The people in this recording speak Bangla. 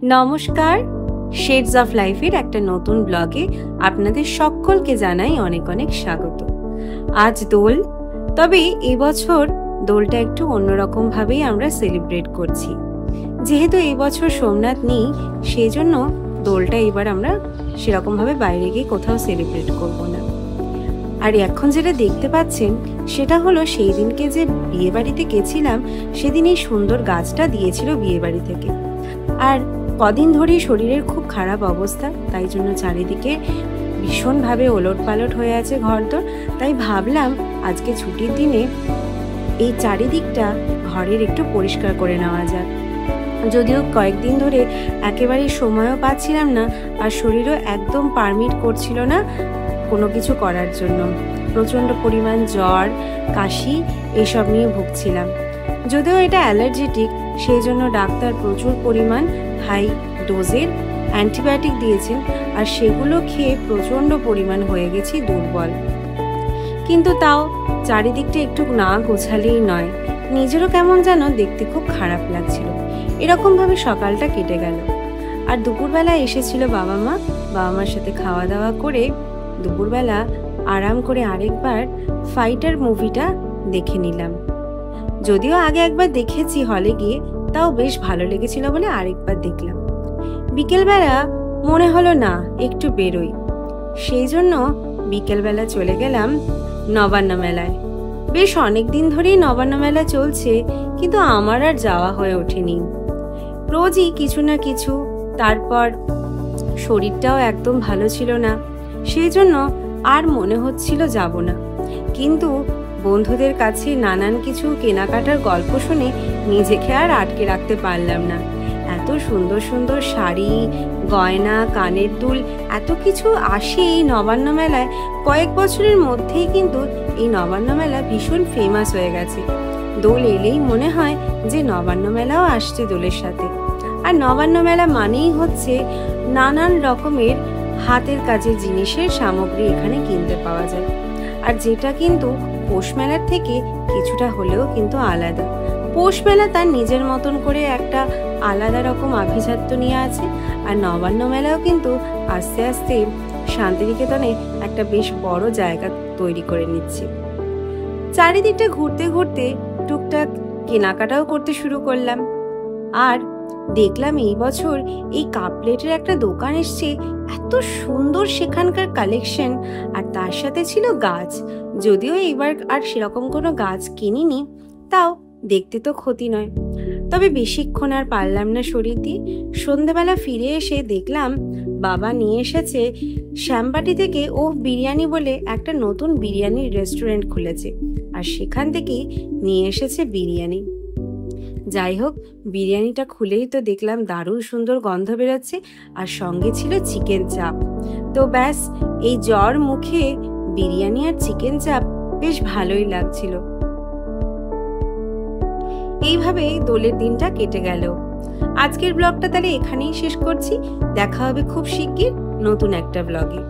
নমস্কার, শেডস অফ লাইফের একটা নতুন ব্লগে আপনাদের সকলকে জানাই অনেক অনেক স্বাগত। আজ দোল, তবে এবছর দোলটা একটু অন্যরকম ভাবেই আমরা সেলিব্রেট করছি। যেহেতু এবছর সোমনাথ নেই, সেই জন্য দোলটা এবার আমরা সেরকমভাবে বাইরে গিয়ে কোথাও সেলিব্রেট করব না। আর এখন যেটা দেখতে পাচ্ছেন সেটা হলো সেই দিনকে যে বিয়ে বাড়িতে গেছিলাম, সেদিন এই সুন্দর গাছটা দিয়েছিল বিয়ে বাড়ি থেকে। আর কদিন ধরেই শরীরের খুব খারাপ অবস্থা, তাই জন্য চারিদিকে ভীষণভাবে ওলট পালট হয়ে আছে ঘরদোর। তাই ভাবলাম আজকে ছুটির দিনে এই চারিদিকটা ঘরের একটু পরিষ্কার করে নেওয়া যাক। যদিও কয়েকদিন ধরে একেবারে সময়ও পাচ্ছিলাম না, আর শরীরও একদম পারমিট করছিল না কোনো কিছু করার জন্য। প্রচণ্ড পরিমাণ জ্বর, কাশি এইসব নিয়ে ভুগছিলাম। যদিও এটা অ্যালার্জেটিক, সেই জন্য ডাক্তার প্রচুর পরিমাণ হাই ডোজের অ্যান্টিবায়োটিক দিয়েছেন, আর সেগুলো খেয়ে প্রচণ্ড পরিমাণ হয়ে গেছি দুর্বল। কিন্তু তাও চারিদিকটা একটু না গোছালেই নয়, নিজেরও কেমন যেন দেখতে খুব খারাপ লাগছিল। এরকমভাবে সকালটা কেটে গেল। আর দুপুরবেলা এসেছিল বাবা মার সাথে খাওয়া দাওয়া করে দুপুরবেলা আরাম করে আরেকবার ফাইটার মুভিটা দেখে নিলাম। যদিও আগে একবার দেখেছি হলে গিয়ে, তাও বেশ ভালো লেগেছিল বলে আরেকবার দেখলাম। বিকেলবেলা মনে হলো না একটু বেরোই, সেই জন্য বিকেলবেলা চলে গেলাম নবান্ন মেলায়। বেশ অনেক দিন ধরেই নবান্ন মেলা চলছে, কিন্তু আমার আর যাওয়া হয়ে ওঠেনি। রোজই কিছু না কিছু, তারপর শরীরটাও একদম ভালো ছিল না, সেই জন্য আর মনে হচ্ছিল যাব না। কিন্তু বন্ধুদের কাছে নানান কিছু কেনাকাটার গল্প শুনে নিজেকে আর আটকে রাখতে পারলাম না। এত সুন্দর সুন্দর শাড়ি, গয়না, কানের দুল, এত কিছু আসে এই নবান্ন মেলায়। কয়েক বছরের মধ্যেই কিন্তু এই নবান্ন মেলা ভীষণ ফেমাস হয়ে গেছে। দোল এলেই মনে হয় যে নবান্ন মেলাও আসছে দোলের সাথে। আর নবান্ন মেলা মানেই হচ্ছে নানান রকমের হাতের কাজের জিনিসের সামগ্রী এখানে কিনতে পাওয়া যায়। আর যেটা কিন্তু পৌষ মেলার থেকে কিছুটা হলেও কিন্তু আলাদা। পৌষ মেলা তার নিজের মতন করে একটা আলাদা রকম আভিজাত্য নিয়ে আছে, আর নবান্ন মেলাও কিন্তু আস্তে আস্তে শান্তিনিকেতনে একটা বেশ বড় জায়গা তৈরি করে নিচ্ছে। চারিদিকটা ঘুরতে ঘুরতে টুকটাক কেনাকাটাও করতে শুরু করলাম। আর দেখলাম এই বছর এই কাপ প্লেটের একটা দোকান এসছে, এত সুন্দর সেখানকার কালেকশন, আর তার সাথে ছিল গাছ। যদিও এবার আর সেরকম কোনো গাছ কিনিনি, তাও দেখতে তো ক্ষতি নয়। তবে বেশিক্ষণ আর পারলাম না শরীর দিয়ে। সন্ধেবেলা ফিরে এসে দেখলাম বাবা নিয়ে এসেছে শ্যামবাটি থেকে বিরিয়ানি বলে একটা নতুন বিরিয়ানির রেস্টুরেন্ট খুলেছে, আর সেখান থেকেই নিয়ে এসেছে বিরিয়ানি। যাই হোক, বিরিয়ানিটা খুলেই তো দেখলাম দারুণ সুন্দর গন্ধ বেরোচ্ছে, আর সঙ্গে ছিল চিকেন চাপ। তো ব্যাস, এই জ্বর মুখে বিরিয়ানি আর চিকেন চাপ বেশ ভালোই লাগছিল। এইভাবেই দোলের দিনটা কেটে গেল। আজকের ব্লগটা তাহলে এখানেই শেষ করছি। দেখা হবে খুব শিগগির নতুন একটা ব্লগে।